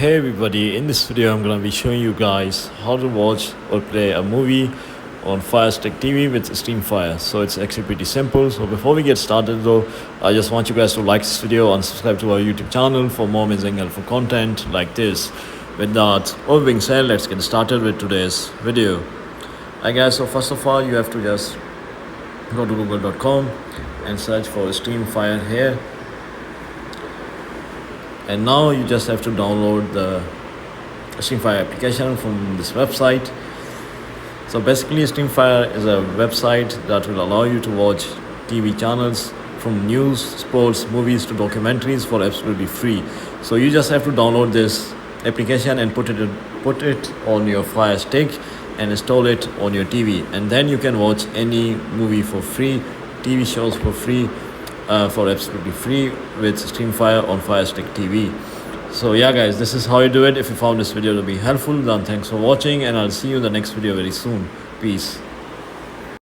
Hey everybody, in this video I'm gonna be showing you guys how to watch or play a movie on FireTV with StreamFire. So it's actually pretty simple. So before we get started though, I just want you guys to like this video and subscribe to our YouTube channel for more amazing helpful content like this. With that all being said, let's get started with today's video. I guess so first of all you have to just go to google.com and search for StreamFire here. And now you just have to download the StreamFire application from this website. So basically StreamFire is a website that will allow you to watch TV channels from news, sports, movies to documentaries for absolutely free. So you just have to download this application and put it on your Fire Stick and install it on your TV, and then you can watch any movie for free, TV shows for free, for absolutely free with StreamFire on Fire Stick TV. So yeah guys, this is how you do it. If you found this video to be helpful, then thanks for watching and I'll see you in the next video very soon. Peace.